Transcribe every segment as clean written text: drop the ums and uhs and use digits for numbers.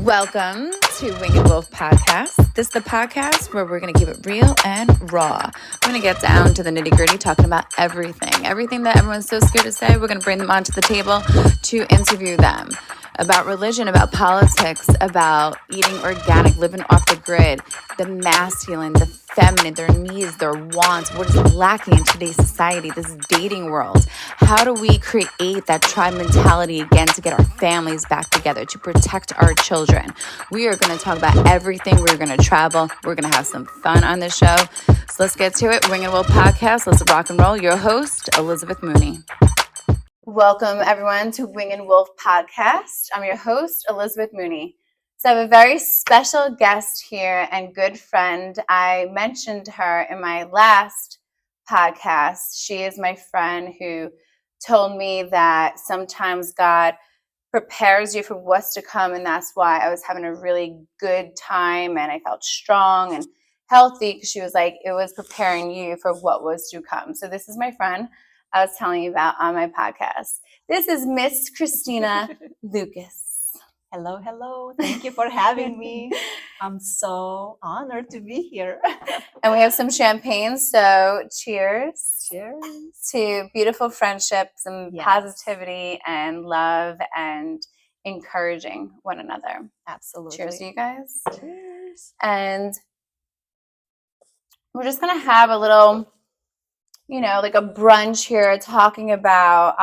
Welcome to Winged Wolf Podcast. This is the podcast where we're going to keep it real and raw. We're going to get down to the nitty gritty, talking about everything that everyone's so scared to say. We're going to bring them onto the table to interview them about religion, about politics, about eating organic, living off the grid, the masculine, the feminine, their needs, their wants, what is lacking in today's society, this dating world. How do we create that tribe mentality again to get our families back together, to protect our children? We are going to talk about everything. We're going to travel. We're going to have some fun on this show. So let's get to it. Wing and Will Podcast. Let's rock and roll. Your host, Elizabeth Mooney. Welcome, everyone, to Wing and Wolf Podcast. I'm your host, Elizabeth Mooney. So I have a very special guest here and good friend. I mentioned her in my last podcast. She is my friend who told me that sometimes God prepares you for what's to come, and that's why I was having a really good time and I felt strong and healthy, because she was like, it was preparing you for what was to come. So this is my friend I was telling you about on my podcast. This is Miss Christina Lucas. Hello, hello. Thank you for having me. I'm so honored to be here. And we have some champagne, so cheers. Cheers. To beautiful friendships and Yes. positivity and love and encouraging one another. Absolutely. Cheers to you guys. Cheers. And we're just going to have a little, like a brunch here talking about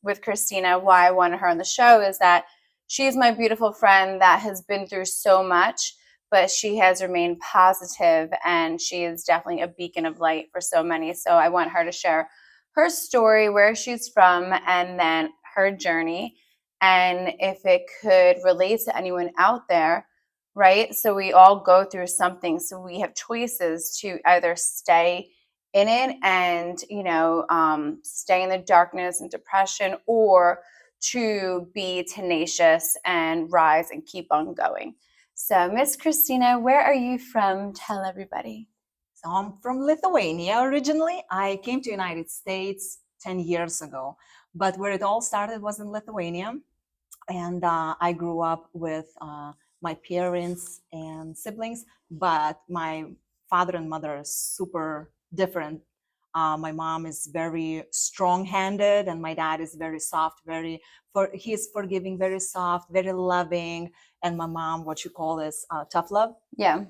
with Christina. Why I wanted her on the show is that she's my beautiful friend that has been through so much, but she has remained positive, and she is definitely a beacon of light for so many. So I want her to share her story, where she's from, and then her journey, and if it could relate to anyone out there, right? So we all go through something. So we have choices to either stay in it and, stay in the darkness and depression, or to be tenacious and rise and keep on going. So, Miss Christina, where are you from? Tell everybody. So I'm from Lithuania originally. I came to United States 10 years ago, but where it all started was in Lithuania. And I grew up with my parents and siblings, but my father and mother are super different. My mom is very strong-handed, and my dad is very soft, he's forgiving, very soft, very loving. And my mom, what you call is tough love. Yeah.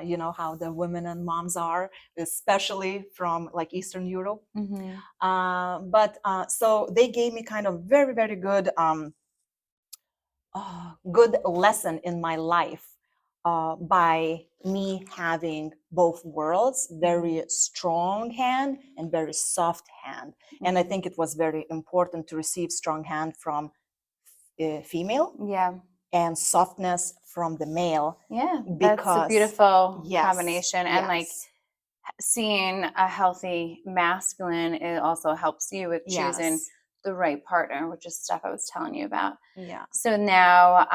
You know how the women and moms are, especially from like Eastern Europe. Mm-hmm. So they gave me kind of very, very good good lesson in my life by me having both worlds, very strong hand and very soft hand. And I think it was very important to receive strong hand from female, Yeah, and softness from the male. yeah, Because that's a beautiful yes, combination. And like yes, seeing a healthy masculine, it also helps you with choosing yes, the right partner, which is stuff I was telling you about. yeah. So now,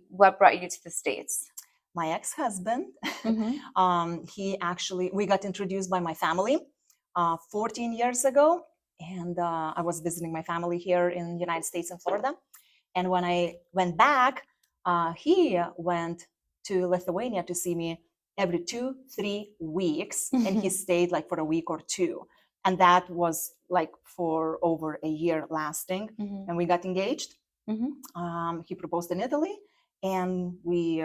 what brought you to the States? My ex-husband, Mm-hmm. we got introduced by my family 14 years ago, and I was visiting my family here in the United States in Florida. And when I went back, he went to Lithuania to see me every 2-3 weeks, and he stayed like for a week or two. And that was like for over a year lasting. Mm-hmm. And we got engaged. Mm-hmm. He proposed in Italy, and we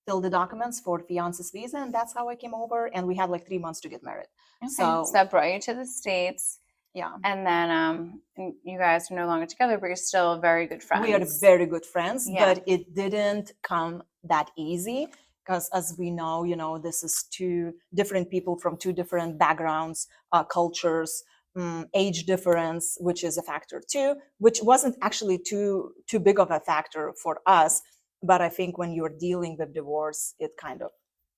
filled the documents for fiance's visa, and that's how I came over. And we had like 3 months to get married. Okay. So that brought you to the States. Yeah. And then you guys are no longer together, but you're still very good friends. We are very good friends, Yeah. but it didn't come that easy, because as we know, this is two different people from two different backgrounds, cultures, age difference, which is a factor too, which wasn't actually too big of a factor for us. But I think when you're dealing with divorce, it kind of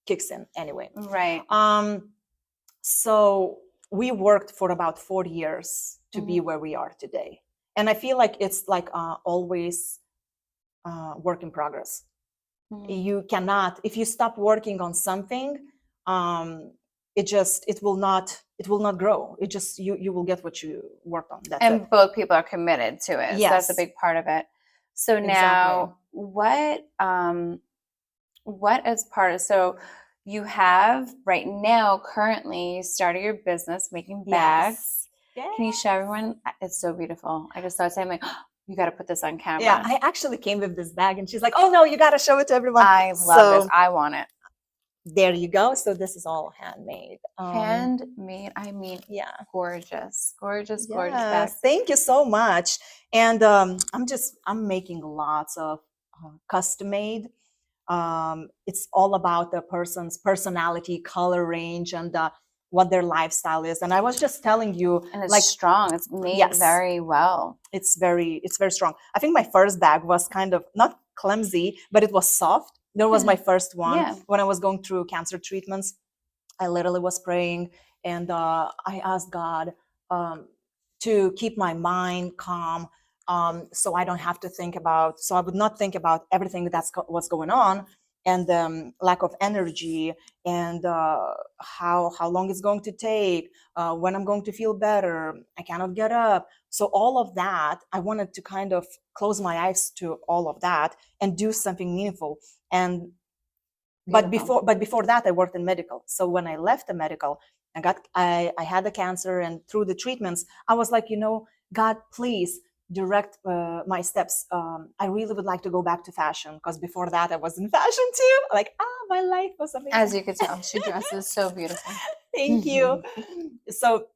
kicks in anyway. Right. So we worked for about 4 years to be where we are today. And I feel like it's like always work in progress. You cannot, if you stop working on something, it will not grow. It just, you will get what you worked on. That's and it. both people are committed to it. Yes. So that's a big part of it. So Exactly. now what is part of, so you have right now currently started your business making bags. Yes. Can you show everyone? It's so beautiful. I just saw it saying like, oh, you got to put this on camera. Yeah, I actually came with this bag and she's like, oh no, you got to show it to everyone. I love this. I want it. There you go. So this is all handmade. Handmade. I mean, yeah, gorgeous, gorgeous, yes, gorgeous bags. Thank you so much. And I'm making lots of custom made. It's all about the person's personality, color range, and what their lifestyle is. And I was just telling you, and it's like, strong. It's made yes, very well. It's very strong. I think my first bag was kind of not clumsy, but it was soft. That was my first one. Yeah. When I was going through cancer treatments, I literally was praying and I asked God to keep my mind calm, so I don't have to think about, so I would not think about everything that's what's going on, and lack of energy, and how long it's going to take, when I'm going to feel better, I cannot get up. So all of that, I wanted to kind of close my eyes to all of that and do something meaningful. And but before that, I worked in medical. So when I left the medical, I had the cancer, and through the treatments, I was like, God, please direct my steps. I really would like to go back to fashion, because before that I was in fashion too. Like, my life was amazing. As you could tell, she dresses so beautiful. Thank you. So,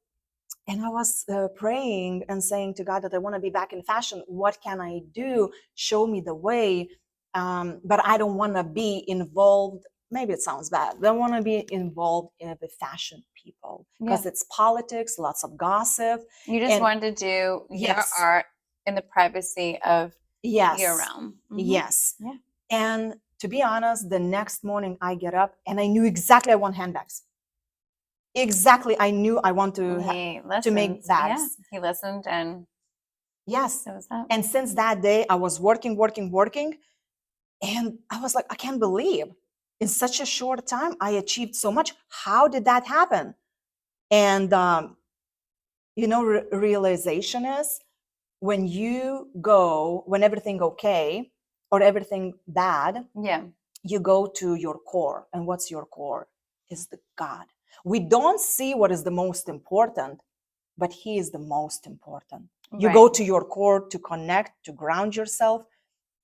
and I was praying and saying to God that I want to be back in fashion. What can I do? Show me the way. But I don't want to be involved. Maybe it sounds bad, but I want to be involved with fashion people, because it's politics, lots of gossip. You just wanted to do your art in the privacy of your realm. Yes. Yeah. And to be honest, the next morning I get up and I knew exactly I want handbags. Exactly. I knew I want to make bags. Yeah, he listened, and yes. That was that. And since that day, I was working. And I was like, I can't believe in such a short time I achieved so much. How did that happen? And, realization is when everything okay or everything bad, you go to your core. And what's your core? Is the God. We don't see what is the most important, but He is the most important. You go to your core to connect, to ground yourself.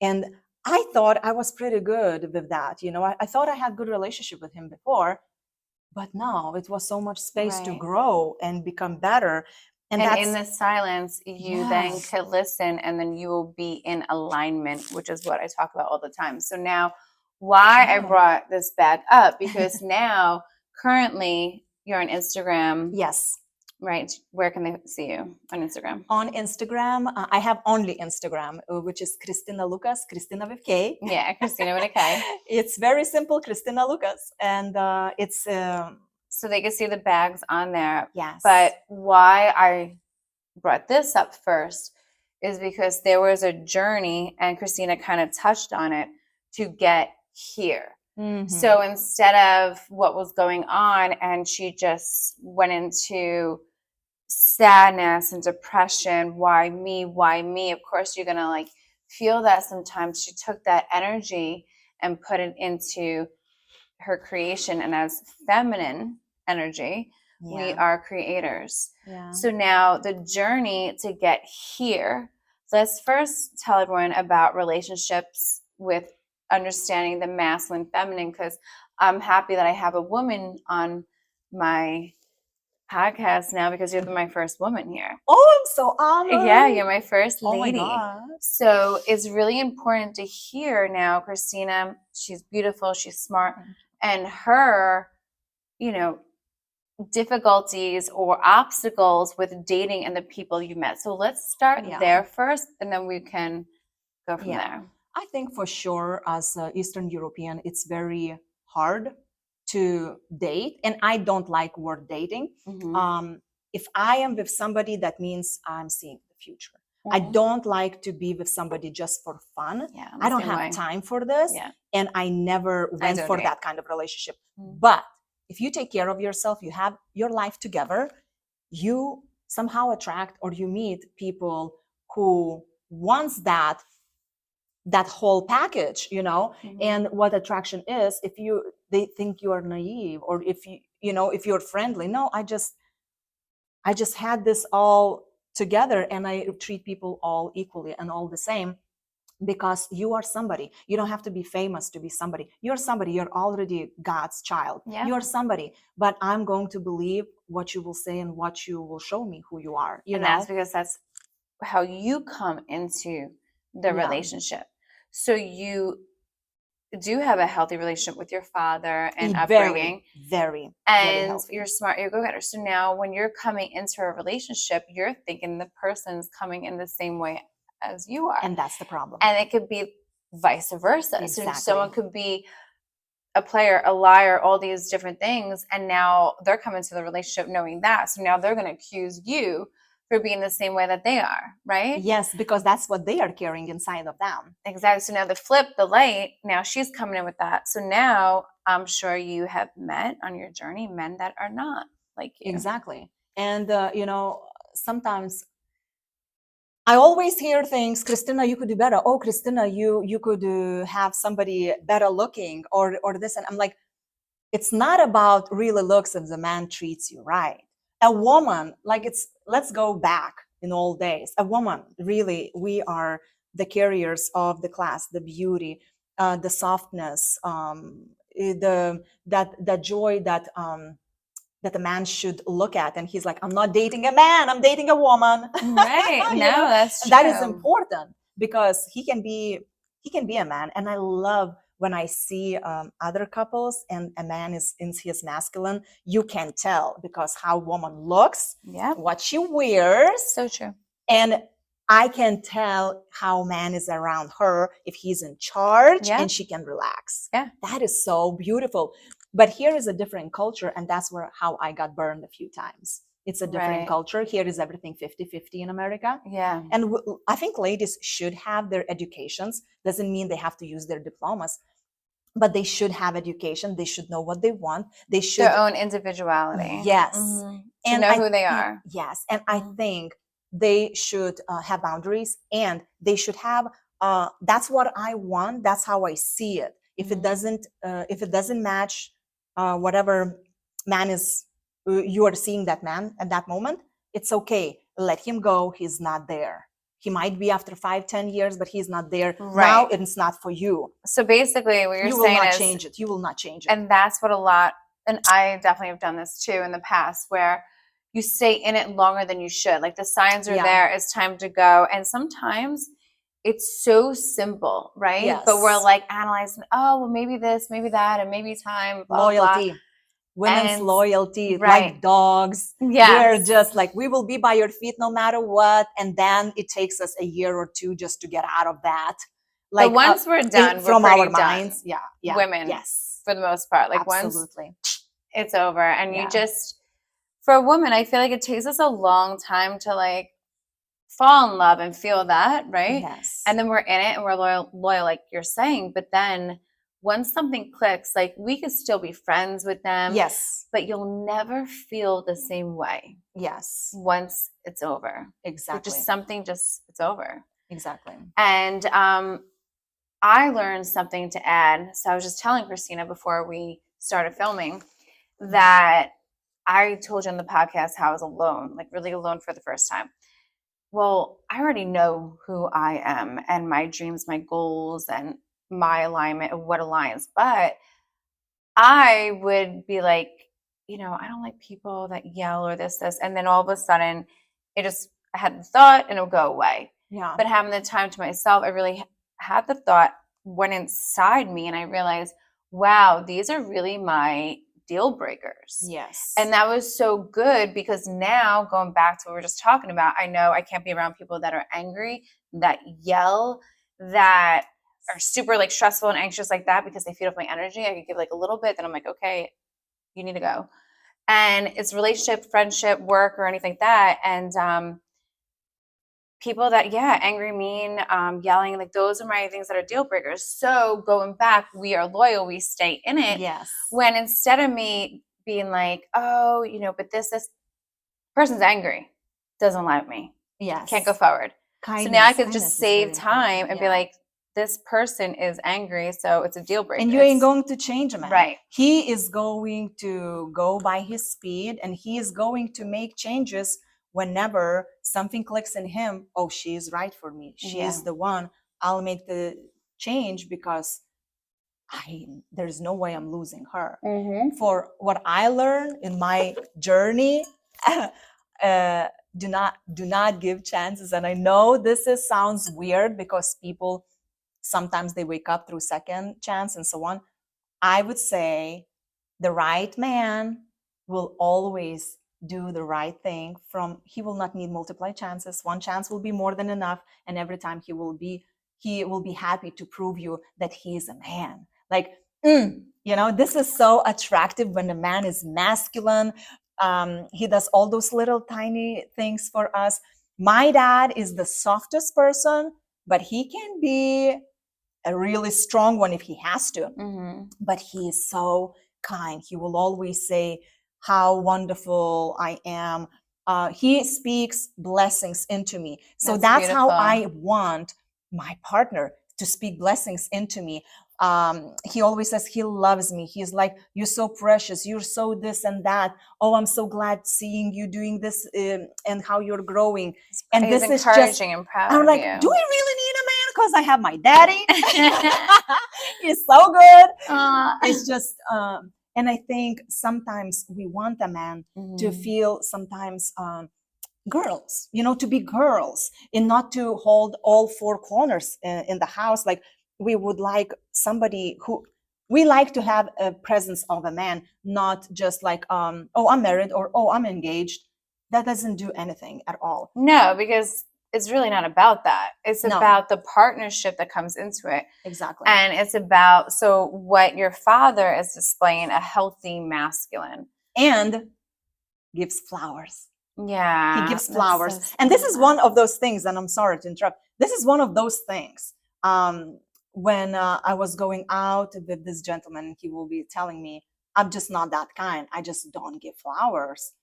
And I thought I was pretty good with that. I thought I had good relationship with Him before, but now it was so much space to grow and become better. And in the silence, you then could listen, and then you will be in alignment, which is what I talk about all the time. So now, why I brought this bag up, because now currently you're on Instagram. Yes. Right. Where can they see you on Instagram? On Instagram, I have only Instagram, which is Christina Lucas, Christina with K. Yeah, Christina with a K. It's very simple, Christina Lucas. And it's... so they can see the bags on there. Yes. But why I brought this up first is because there was a journey, and Christina kind of touched on it, to get here. So instead of what was going on, and she just went into sadness and depression, why me, of course you're gonna feel that sometimes. She took that energy and put it into her creation, and as feminine energy, we are creators. So now the journey to get here, let's first tell everyone about relationships with understanding the masculine, feminine, because I'm happy that I have a woman on my podcast now, because you're my first woman here. Oh, I'm so honored. Yeah, you're my first lady. Oh my God. So it's really important to hear now, Christina, she's beautiful, she's smart, and her, difficulties or obstacles with dating and the people you met. So let's start there first, and then we can go from there. I think for sure, as Eastern European, it's very hard to date. And I don't like word dating. If I am with somebody, that means I'm seeing the future. I don't like to be with somebody just for fun. I don't have time for this. And I never went for that kind of relationship. But if you take care of yourself, you have your life together, you somehow attract or you meet people who wants that that whole package, Mhm. and what attraction is. If they think you are naive, or if if you're friendly. No, I just had this all together, and I treat people all equally and all the same, because you are somebody. You don't have to be famous to be somebody. You're somebody. You're already God's child. Yeah. You're somebody, but I'm going to believe what you will say and what you will show me who you are, And that's because that's how you come into the Yeah. relationship. So you do have a healthy relationship with your father and Very, upbringing, very and healthy. you're smart, you're a go-getter. So now when you're coming into a relationship, you're thinking the person's coming in the same way as you are. And that's the problem. And it could be vice versa. So Exactly. someone could be a player, a liar, all these different things, and now they're coming to the relationship knowing that. So now they're going to accuse you for being the same way that they are, right? Yes, because that's what they are carrying inside of them. Exactly. So now the light, now she's coming in with that. So now I'm sure you have met on your journey men that are not like you. Exactly. And sometimes I always hear things, Christina, you could do better. Oh, Christina, you could have somebody better looking, or this. And I'm like, it's not about really looks if the man treats you right. A woman, like, let's go back in old days. A woman, really, we are the carriers of the class, the beauty, the softness, that joy that a man should look at. And he's like, I'm not dating a man, I'm dating a woman. Right. No, that's true. That is important, because he can be a man. And I love when I see other couples and a man is in his masculine. You can tell, because how woman looks, Yeah. what she wears. So true. And I can tell how man is around her, if he's in charge, Yeah. and she can relax. Yeah. That is so beautiful. But here is a different culture, and that's how I got burned a few times. It's a different Right. culture. Here is everything 50-50 in America. Yeah. And I think ladies should have their educations. Doesn't mean they have to use their diplomas, but they should have education. They should know what they want. They should Their own individuality. Yes. To And know who they are. Yes. And I think they should have boundaries, and they should have that's what I want. That's how I see it. If it doesn't match whatever man is you are seeing that man at that moment, it's okay. Let him go. He's not there. He might be after 5-10 years, but he's not there. Right. Now it's not for you. So basically what you're You will saying not is change it. You will not change it. and that's what a lot, and I definitely have done this too in the past, where you stay in it longer than you should. Like the signs are Yeah. there, it's time to go. And sometimes it's so simple, right? Yes. But we're like analyzing, oh, well, maybe this, maybe that, and maybe time, blah, Loyalty. blah. Women's And- loyalty, right. like dogs. Yes. We're just like, we will be by your feet no matter what. And then it takes us a year or two just to get out of that. Like, But once we're done, from we're our pretty minds. done. Yeah. Women, Yes. for the most part. Like Absolutely. once it's over, and Yeah. you just, for a woman, I feel like it takes us a long time to like fall in love and feel that, right? Yes. And then we're in it and we're loyal, like you're saying. But then once something clicks, like we could still be friends with them. Yes. But you'll never feel the same way. Yes. Once it's over. Exactly. Just something, it's over. Exactly. And I learned something to add. So I was just telling Christina before we started filming that I told you on the podcast how I was alone, like really alone for the first time. Well, I already know who I am and my dreams, my goals, and my alignment of what aligns. But I would be like, I don't like people that yell or this. And then all of a sudden, I had the thought and it'll go away. Yeah. But having the time to myself, I really had the thought went inside me and I realized, wow, these are really my deal breakers. Yes. And that was so good because now going back to what we were just talking about, I know I can't be around people that are angry, that yell, that are super like stressful and anxious like that because they feed off my energy. I could give like a little bit, then I'm like, okay, you need to go. And it's relationship, friendship, work, or anything like that. And people that, angry, mean, yelling, like those are my things that are deal breakers. So going back, we are loyal, we stay in it. Yes. When instead of me being like, oh, but this person's angry, doesn't like me. Yes. Can't go forward. Kindness, so now I could just save time and yeah. be like, this person is angry, so it's a deal breaker. And you ain't going to change a man. Right. He is going to go by his speed, and he is going to make changes whenever something clicks in him. Oh, she is right for me. She is the one. I'll make the change because there's no way I'm losing her. For what I learned in my journey, do not give chances. And I know this sounds weird because people sometimes they wake up through second chance and so on. I would say the right man will always do the right thing. He will not need multiple chances. One chance will be more than enough, and every time he will be happy to prove you that he is a man. Like, this is so attractive when a man is masculine. He does all those little tiny things for us. My dad is the softest person, but he can be a really strong one if he has to. But he is so kind. He will always say how wonderful I am. He speaks blessings into me. So that's how I want my partner to speak blessings into me. He always says he loves me. He's like, you're so precious. You're so this and that. Oh, I'm so glad seeing you doing this and how you're growing. And he's this is encouraging and proud. I'm like, do we really need a man? Because I have my daddy. He's so good. It's just, and I think sometimes we want a man to feel sometimes girls, to be girls and not to hold all four corners in the house. Like we would like somebody who we like to have a presence of a man, not just like, oh, I'm married or, oh, I'm engaged. That doesn't do anything at all. No, because it's really not about that. It's about the partnership that comes into it. Exactly. And it's about, so what your father is displaying, a healthy masculine. And gives flowers. Yeah. He gives flowers. So and this is one of those things, and I'm sorry to interrupt. This is one of those things. When I was going out with this gentleman, he will be telling me, I'm just not that kind. I just don't give flowers.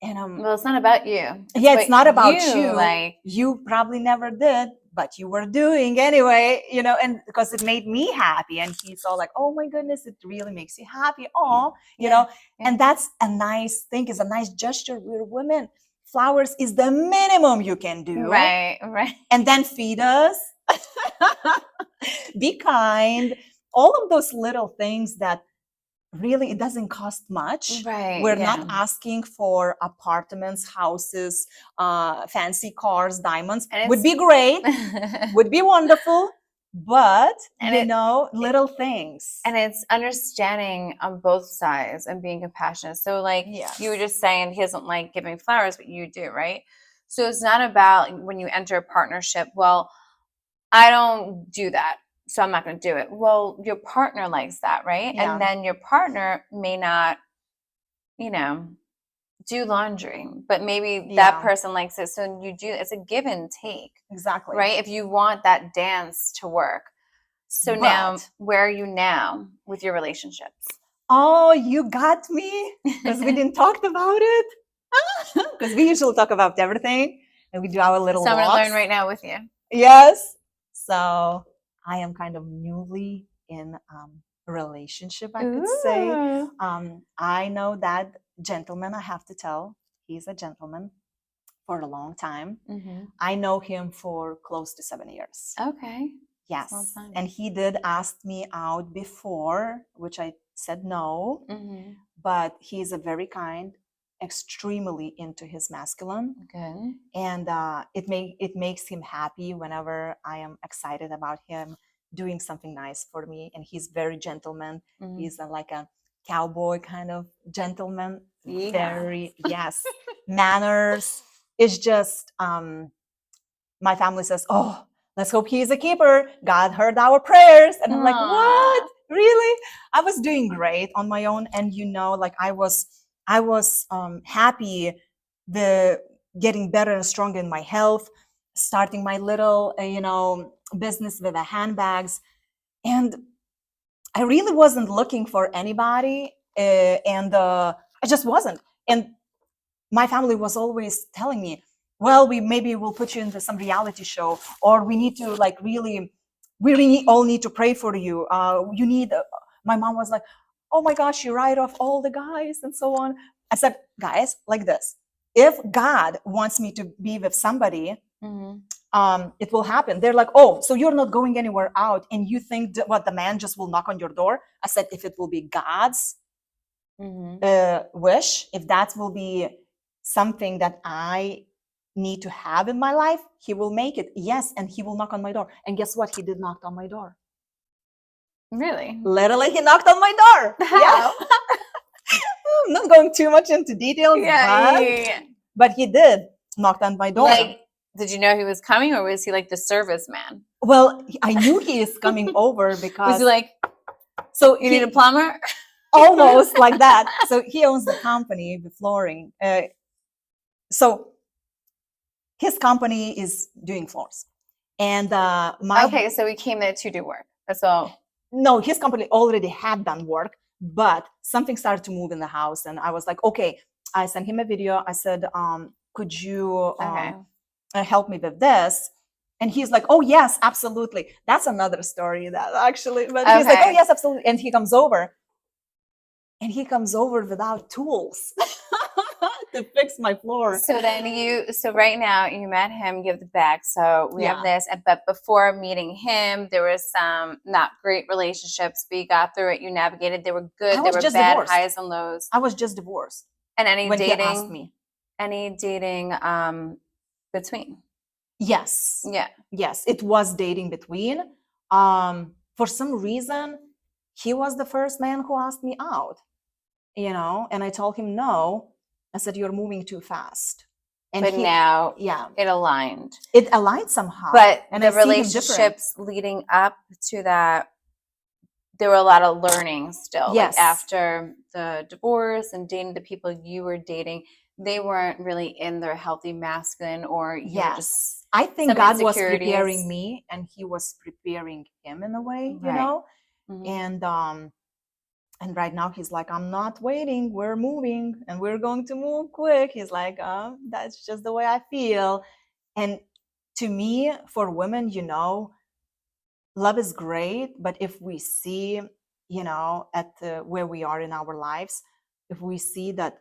And well, it's not about you. It's not about you. Like you probably never did, but you were doing anyway, and because it made me happy. And he's all like, oh my goodness, it really makes you happy. Oh, you know, and that's a nice thing, is a nice gesture. We're women. Flowers is the minimum you can do. Right. And then feed us. Be kind. All of those little things that really it doesn't cost much. Right. We're not asking for apartments, houses, fancy cars, diamonds. Would be great, would be wonderful, but little things. And it's understanding on both sides and being compassionate. So like you were just saying, he doesn't like giving flowers, but you do, right? So it's not about when you enter a partnership, well, I don't do that, so I'm not going to do it. Well, your partner likes that, right? Yeah. And then your partner may not, do laundry, but maybe that person likes it. So you do, it's a give and take. Exactly. Right? If you want that dance to work. So now, where are you now with your relationships? Oh, you got me, because we didn't talk about it. Because we usually talk about everything, and we do our little walks. So I'm going to learn right now with you. Yes. So I am kind of newly in a relationship, I could say. I know that gentleman, I have to tell, he's a gentleman for a long time. I know him for close to 7 years. Okay. Yes. And he did ask me out before, which I said no. But he's a very kind, extremely into his masculine. Okay. And it makes him happy whenever I am excited about him doing something nice for me. And he's very gentleman. He's like a cowboy kind of gentleman. Very manners. It's just my family says, oh, let's hope he's a keeper. God heard our prayers. And I'm like, what? Really? I was doing great on my own. And like I was happy, getting better and stronger in my health, starting my little, business with the handbags. And I really wasn't looking for anybody. And I just wasn't. And my family was always telling me, well, maybe we'll put you into some reality show, or we need to like really we really all need to pray for you. You need, my mom was like, oh my gosh, you write off all the guys and so on. I said, guys, like this, if God wants me to be with somebody, it will happen. They're like, oh, so you're not going anywhere out, and you think that, what, the man just will knock on your door? I said, if it will be God's wish, if that will be something that I need to have in my life, he will make it. Yes, and he will knock on my door. And guess what? He did knock on my door. Really? Literally, he knocked on my door. How? Yeah. I'm not going too much into details, but he did knock on my door. Like, did you know he was coming, or was he like the serviceman? Well, I knew he is coming over because Was he like, so you need a plumber? Almost like that. So he owns the company, the flooring. So his company is doing floors, and okay, so he came there to do work. That's all. No, his company already had done work, but something started to move in the house, and I was like, okay. I sent him a video. I said, could you help me with this? And he's like, oh yes, absolutely. That's another story that actually, but he's like, oh yes, absolutely. And he comes over. And he comes over without tools to fix my floor. So then so right now you met him, you have the bag. So we have this, but before meeting him, there was some not great relationships, but you got through it, you navigated. They were good. There were bad divorced. Highs and lows. I was just divorced. And any when dating? He asked me. Any dating between? Yes. Yeah. Yes, it was dating between. For some reason, he was the first man who asked me out, and I told him no. I said, you're moving too fast. And but now it aligned. It aligned somehow. But the relationships leading up to that, there were a lot of learning still. Yes. Like after the divorce and dating the people you were dating, they weren't really in their healthy masculine, or just I think God was preparing me, and he was preparing him in a way, and right now he's like, I'm not waiting, we're moving, and we're going to move quick. He's like, that's just the way I feel. And to me, for women, love is great, but if we see, at where we are in our lives, if we see that,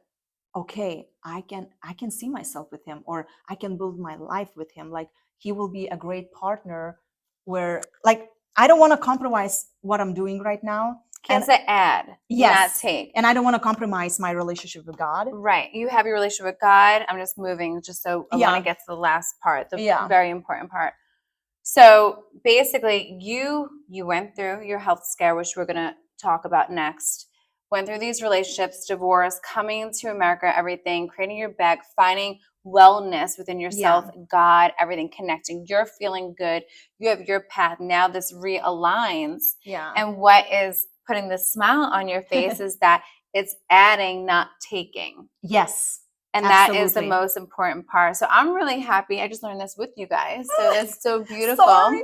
okay, I can see myself with him, or I can build my life with him, like he will be a great partner, where like I don't want to compromise what I'm doing right now. Can't say add, not take. And I don't want to compromise my relationship with God. Right. You have your relationship with God. I'm just moving just so I want to get to the last part, the very important part. So basically you went through your health scare, which we're going to talk about next. Went through these relationships, divorce, coming to America, everything, creating your bag, finding wellness within yourself, God, everything connecting. You're feeling good. You have your path. Now this realigns. Yeah. And what is putting the smile on your face is that it's adding, not taking. Yes. And that is the most important part. So I'm really happy. I just learned this with you guys. So that's so beautiful.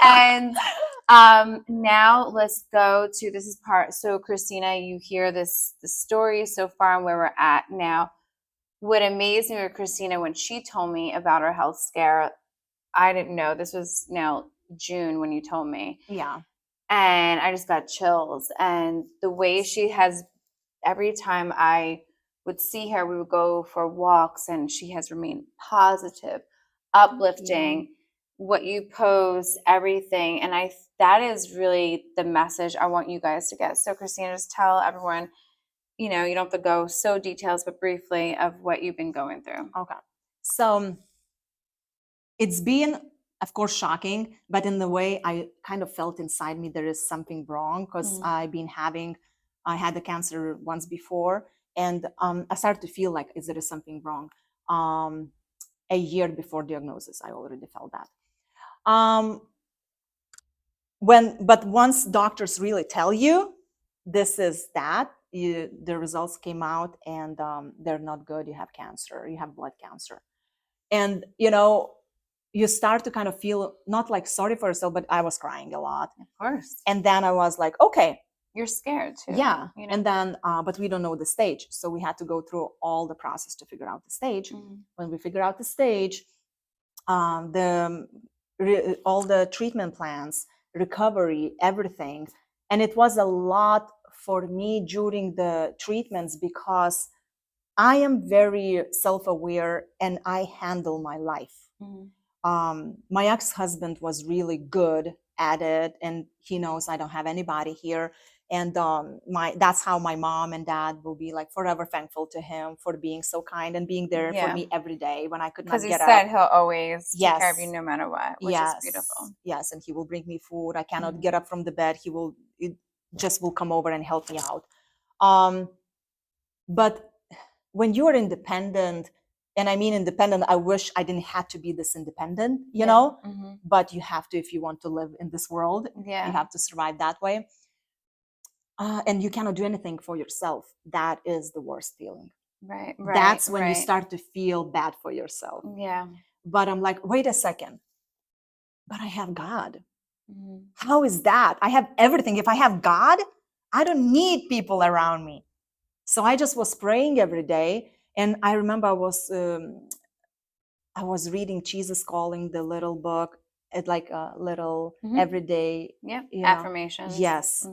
And now let's go to this part. So Christina, you hear the story so far and where we're at now. What amazed me with Christina when she told me about her health scare, I didn't know. This was now June when you told me. Yeah. And I just got chills. And the way she has, every time I would see her, we would go for walks, and she has remained positive, uplifting, what you post, everything. And that is really the message I want you guys to get. So Christina, just tell everyone, you don't have to go so details, but briefly of what you've been going through. Okay. So it's been, of course, shocking, but in the way I kind of felt inside me, there is something wrong, because I had the cancer once before, and I started to feel like, is there something wrong? A year before diagnosis, I already felt that. But once doctors really tell you this is that, the results came out, and they're not good. You have cancer, you have blood cancer. And, you start to kind of feel not like sorry for yourself, but I was crying a lot. Of course. And then I was like, okay. You're scared too. Yeah. And then, but we don't know the stage. So we had to go through all the process to figure out the stage. When we figure out the stage, all the treatment plans recovery, everything. And it was a lot for me during the treatments because I am very self-aware and I handle my life. My ex-husband was really good at it, and he knows I don't have anybody here. And that's how my mom and dad will be like forever thankful to him for being so kind and being there for me every day when I could not Because he get said up. he'll always take care of you Yes. no matter what, which is beautiful. Yes, and he will bring me food. I cannot get up from the bed. It just will come over and help me out. But when you are independent, and I mean independent, I wish I didn't have to be this independent, you know, but you have to if you want to live in this world. You have to survive that way. And you cannot do anything for yourself. That is the worst feeling. Right. That's when you start to feel bad for yourself. Yeah. But I'm like, wait a second. But I have God. How is that? I have everything. If I have God, I don't need people around me. So I just was praying every day. And I remember I was reading Jesus Calling, the little book, at like a little everyday affirmations. Yes.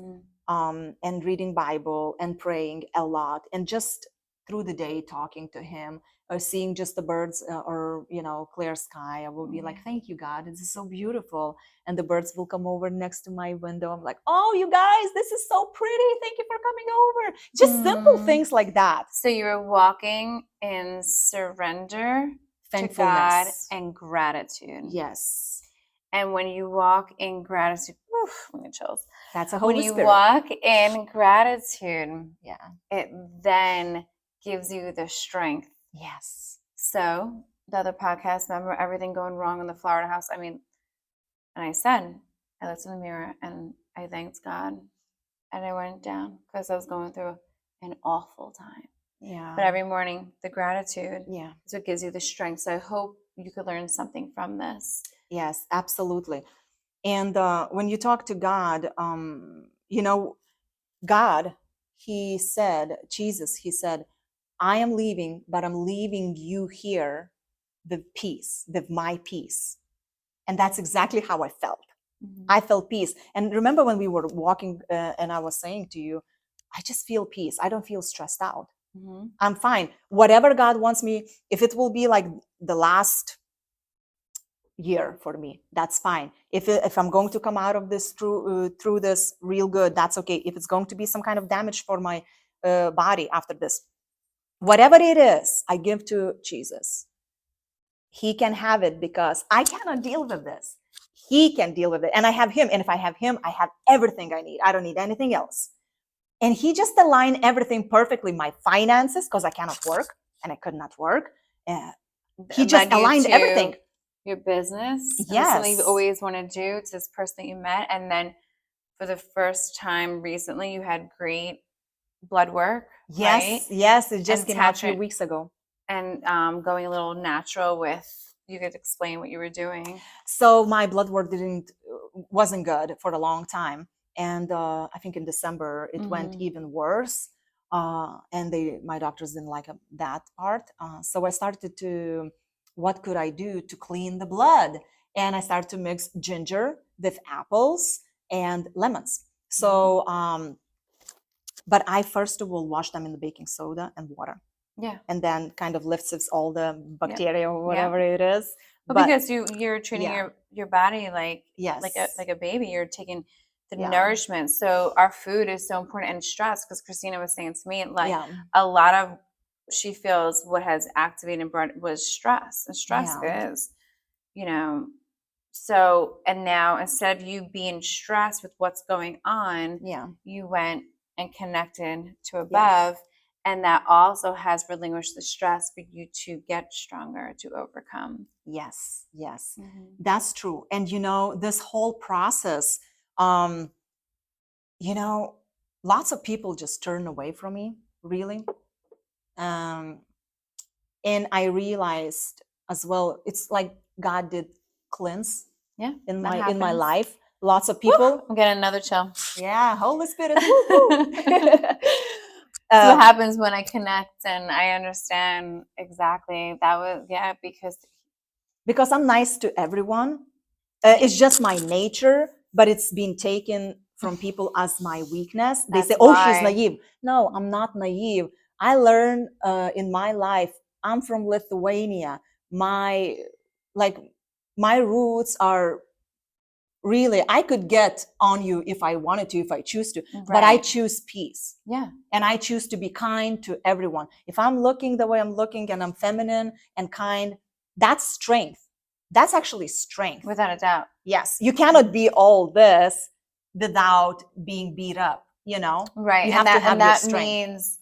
And reading Bible and praying a lot, and just through the day talking to him, or seeing just the birds or clear sky. I will be like, thank you, God, this is so beautiful. And the birds will come over next to my window. I'm like, oh, you guys, this is so pretty, thank you for coming over. Just simple things like that. So you were walking in surrender to God and gratitude. Yes. And when you walk in gratitude, let me chills. That's a Holy Spirit. When you walk in gratitude, it then gives you the strength. Yes. So the other podcast, remember everything going wrong in the Florida house? I mean, and I said, I looked in the mirror and I thanked God, and I went down because I was going through an awful time. Yeah. But every morning, the gratitude is what gives you the strength. So I hope you could learn something from this. Yes, absolutely. And when you talk to God, God, he said, Jesus, he said, I am leaving, but I'm leaving you here with peace, with my peace. And that's exactly how I felt. I felt peace. And remember when we were walking and I was saying to you, I just feel peace. I don't feel stressed out. I'm fine. Whatever God wants me, if it will be like the last year for me, that's fine. If I'm going to come out of this through this real good, that's okay. If it's going to be some kind of damage for my body after this, whatever it is, I give to Jesus. He can have it because I cannot deal with this. He can deal with it, and I have him. And if I have him, I have everything I need. I don't need anything else. And he just aligned everything perfectly. My finances, because I cannot work and I could not work. He just aligned everything. Your business, yes, something you've always wanted to do, to this person that you met, and then for the first time recently, you had great blood work. Yes, right? Yes, it just came out a few weeks ago. And going a little natural with. You could explain what you were doing. So my blood work wasn't good for a long time, and I think in December it went even worse. And my doctors didn't like that part. So I started to. What could I do to clean the blood? And I started to mix ginger with apples and lemons. So, but I first of all wash them in the baking soda and water. Yeah. And then kind of lifts all the bacteria or whatever it is. But because you're treating your body like a baby, you're taking the nourishment. So our food is so important, and stress, because Christina was saying to me, like a lot of, she feels what has activated and brought was stress. And stress is, so, and now instead of you being stressed with what's going on, you went and connected to above. And that also has relinquished the stress for you to get stronger, to overcome. Yes, that's true. And this whole process, lots of people just turn away from me, really. And I realized as well, it's like God did cleanse in my life. Lots of people. Woo, I'm getting another chill. Yeah, Holy Spirit. So what happens when I connect and I understand exactly that was, because I'm nice to everyone. It's just my nature but it's been taken from people as my weakness. They That's say, oh, she's why. naive. No, I'm not naive. I learned in my life, I'm from Lithuania. My roots are really, I could get on you if I wanted to, if I choose to, but I Right. choose peace. Yeah. And I choose to be kind to everyone. If I'm looking the way I'm looking and I'm feminine and kind, that's strength. That's actually strength. Without a doubt. Yes. You cannot be all this without being beat up, you know? Right. You And have to have your that strength. means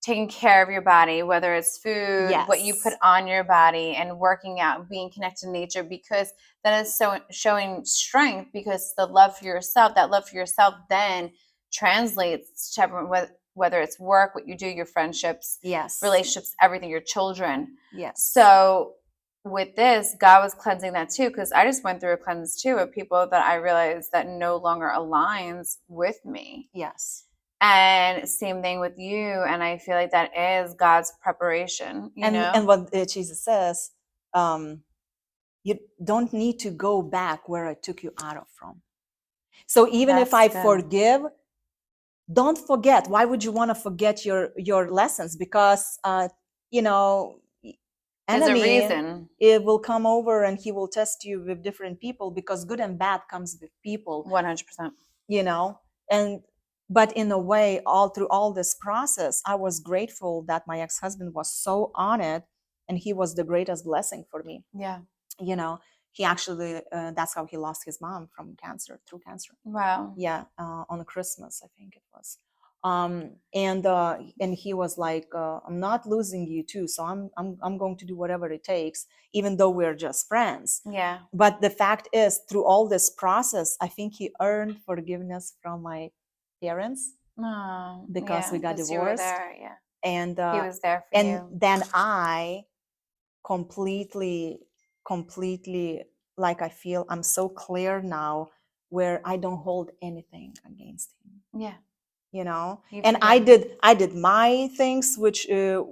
taking care of your body, whether it's food, what you Yes. put on your body, and working out, being connected to nature, because that is so showing strength, because the love for yourself, that love for yourself then translates to everyone, whether it's work, what you do, your friendships, Yes. relationships, everything, your children. Yes. So with this, God was cleansing that too, because I just went through a cleanse too of people that I realized that no longer aligns with me. Yes. And same thing with you. And I feel like that is God's preparation, you know? And what Jesus says, you don't need to go back where I took you out of from. So even if I forgive, don't forget. Why would you want to forget your lessons? Because you know, enemy, there's a reason. It will come over and he will test you with different people, because good and bad comes with people. 100%. You know, but in a way, all through all this process, I was grateful that my ex-husband was so on it, and he was the greatest blessing for me. Yeah. You know, he actually, that's how he lost his mom from cancer, through cancer. Wow. Yeah, on Christmas, I think it was. And he was like, I'm not losing you too, so I'm going to do whatever it takes, even though we're just friends. Yeah. But the fact is, through all this process, I think he earned forgiveness from my parents, because we got divorced. You were there, yeah. And he was there for you. And then I completely, like, I feel I'm so clear now, where I don't hold anything against him. Yeah. You know, and I did my things, which I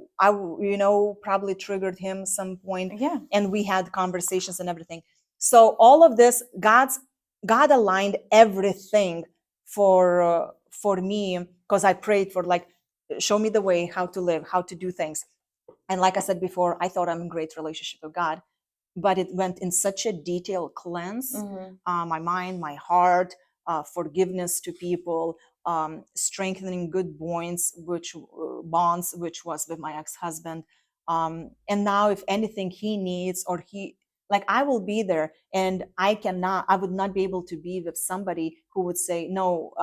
probably triggered him some point. Yeah. And we had conversations and everything. So all of this, God aligned everything for me, because I prayed for, like, show me the way, how to live, how to do things. And like I said before, I thought I'm in great relationship with God, but it went in such a detailed cleanse, my mind, my heart, forgiveness to people, strengthening good bonds, which was with my ex-husband. And now, if anything he needs, or I will be there. And I would not be able to be with somebody who would say, no,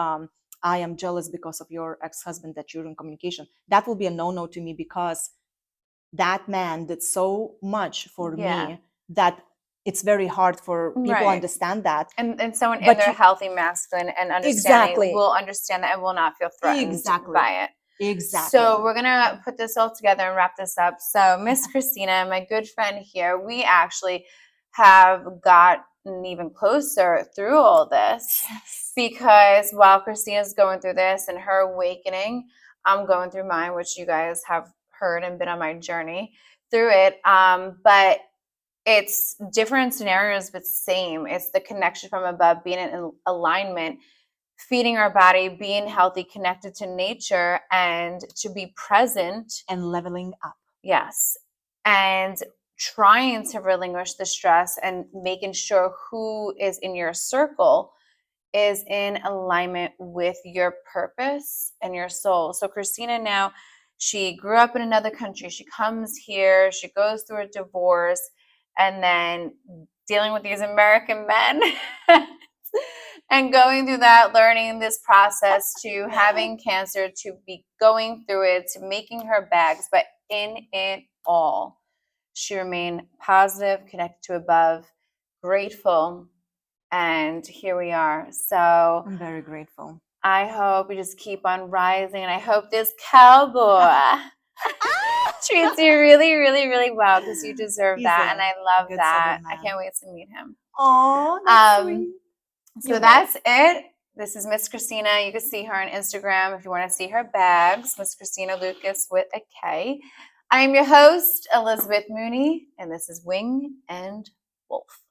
I am jealous because of your ex-husband, that you're in communication. That will be a no-no to me, because that man did so much for me that it's very hard for people to understand that. And someone in their healthy masculine and understanding will understand that and will not feel threatened by it. Exactly. So we're going to put this all together and wrap this up. So Miss Christina, my good friend here, we actually have gotten even closer through all this. Yes. Because while Christina's going through this and her awakening, I'm going through mine, which you guys have heard and been on my journey through it. But it's different scenarios, but same. It's the connection from above, being in alignment, feeding our body, being healthy, connected to nature, and to be present. And leveling up. Yes. And trying to relinquish the stress and making sure who is in your circle is in alignment with your purpose and your soul. So Christina now, she grew up in another country. She comes here, she goes through a divorce, and then dealing with these American men and going through that, learning this process, to having cancer, to be going through it, to making her bags. But in it all, she remained positive, connected to above, grateful. And here we are. So I'm very grateful. I hope we just keep on rising. And I hope this cowboy treats you really, really, really well, because you deserve that. And I love that. I can't wait to meet him. Oh, that's sweet. So that's it. This is Miss Christina. You can see her on Instagram if you want to see her bags. Miss Christina Lucas with a K. I am your host, Elizabeth Mooney, and this is Wing and Wolf.